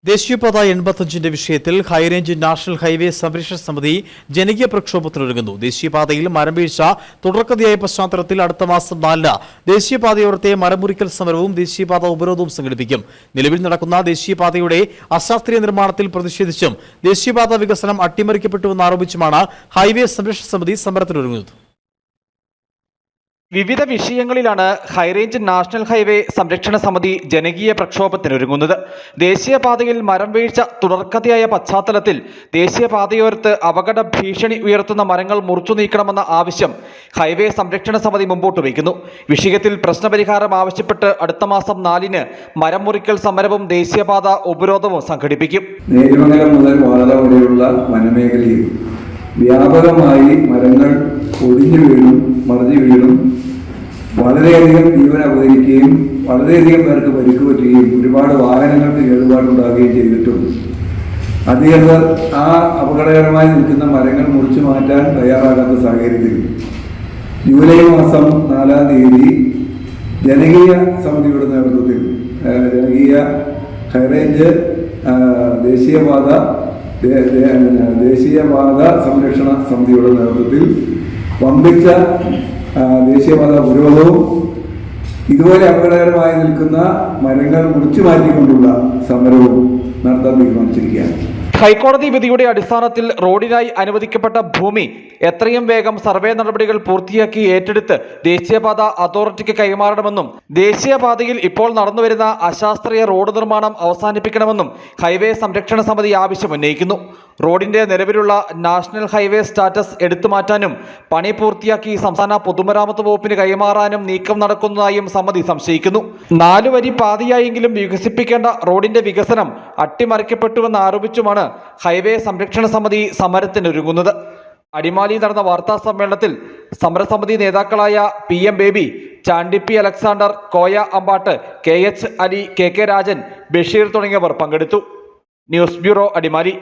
ദേശീയപാത 85 വിഷയത്തിൽ high range national highway സംരക്ഷണ സമിതി ജനകീയ പ്രക്ഷോഭത്തിനൊരുങ്ങുന്നു. ദേശീയപാതയിൽ മരം വീഴ്ച തുടർക്കഥയായ പശ്ചാത്തലത്തിൽ അടുത്ത മാസം 4 ദേശീയപാതയോരത്തെ മരമുറിക്കൽ സമരവും ദേശീയപാത ഉപരോധവും സംഘടിപ്പിക്കും. നിലവിൽ നടക്കുന്ന ദേശീയപാതയുടെ അശാസ്ത്രീയ നിർമ്മാണത്തിൽ പ്രതിഷേധിച്ചും ദേശീയപാത വികസനം അട്ടിമറിക്കപ്പെട്ടുവെന്നാരോപിച്ചുമാണ് ഹൈവേ സംരക്ഷണ സമിതി സമരത്തിനൊരുങ്ങുന്നത്. വിവിധ വിഷയങ്ങളിലാണ് ഹൈറേഞ്ച് നാഷണൽ ഹൈവേ സംരക്ഷണ സമിതി ജനകീയ പ്രക്ഷോഭത്തിനൊരുങ്ങുന്നത്. ദേശീയപാതയിൽ മരം വീഴ്ച തുടർക്കഥയായ പശ്ചാത്തലത്തിൽ ദേശീയപാതയോരത്ത് അപകട ഭീഷണി ഉയർത്തുന്ന മരങ്ങൾ മുറിച്ചു നീക്കണമെന്ന ആവശ്യം ഹൈവേ സംരക്ഷണ സമിതി മുമ്പോട്ട് വയ്ക്കുന്നു. വിഷയത്തിൽ പ്രശ്നപരിഹാരം ആവശ്യപ്പെട്ട് അടുത്ത മാസം 4 മരം മുറിക്കൽ സമരവും ദേശീയപാത ഉപരോധവും സംഘടിപ്പിക്കും. നേര്യമംഗലം മുതൽ വാള വരെയുള്ള വനമേഖലയിൽ വ്യാപകമായി മരങ്ങൾ ഒടിഞ്ഞു വീണും മറിഞ്ഞു വീണും വളരെയധികം ജീവൻ അപഹരിക്കുകയും വളരെയധികം പേർക്ക് പരിക്ക് പറ്റുകയും ഒരുപാട് വാഹനങ്ങൾക്ക് കേടുപാടുണ്ടാകുകയും ചെയ്തിട്ടുണ്ട്. അധികൃതർ ആ അപകടകരമായി നിൽക്കുന്ന മരങ്ങൾ മുറിച്ചു മാറ്റാൻ തയ്യാറാകാത്ത സാഹചര്യത്തിൽ ജൂലൈ മാസം 4-ാം തീയതി ജനകീയ സമിതിയുടെ നേതൃത്വത്തിൽ ജനകീയ ഹൈറേഞ്ച് ദേശീയപാത സംരക്ഷണ സമിതിയുടെ നേതൃത്വത്തിൽ വമ്പിച്ച ദേശീയപാത ഉപരോധവും ഇതുപോലെ അപകടകരമായി നിൽക്കുന്ന മരങ്ങൾ മുറിച്ചു മാറ്റിക്കൊണ്ടുള്ള സമരവും നടത്താൻ തീരുമാനിച്ചിരിക്കുകയാണ്. ഹൈക്കോടതി വിധിയുടെ അടിസ്ഥാനത്തിൽ റോഡിനായി അനുവദിക്കപ്പെട്ട ഭൂമി എത്രയും വേഗം സർവേ നടപടികൾ പൂർത്തിയാക്കി ഏറ്റെടുത്ത് ദേശീയപാത അതോറിറ്റിക്ക് കൈമാറണമെന്നും ദേശീയപാതയിൽ ഇപ്പോൾ നടന്നുവരുന്ന അശാസ്ത്രീയ റോഡ് നിർമ്മാണം അവസാനിപ്പിക്കണമെന്നും ഹൈവേ സംരക്ഷണ സമിതി ആവശ്യമുന്നയിക്കുന്നു. റോഡിന്റെ നിലവിലുള്ള നാഷണൽ ഹൈവേ സ്റ്റാറ്റസ് എടുത്തുമാറ്റാനും പണി പൂർത്തിയാക്കി സംസ്ഥാന പൊതുമരാമത്ത് വകുപ്പിന് കൈമാറാനും നീക്കം നടക്കുന്നതായും സമിതി സംശയിക്കുന്നു. 4 വരി പാതയായെങ്കിലും വികസിപ്പിക്കേണ്ട റോഡിന്റെ വികസനം അട്ടിമറിക്കപ്പെട്ടുവെന്ന് ആരോപിച്ചുമാണ് ഹൈവേ സംരക്ഷണ സമിതി സമരത്തിനൊരുങ്ങുന്നത്. അടിമാലിയിൽ നടന്ന വാർത്താ സമ്മേളനത്തിൽ സമരസമിതി നേതാക്കളായ PM Baby, Chandy P Alexander, Koya Ambatt, KH Ali, KK Rajan, Basheer തുടങ്ങിയവർ പങ്കെടുത്തു. News bureau, Adimali.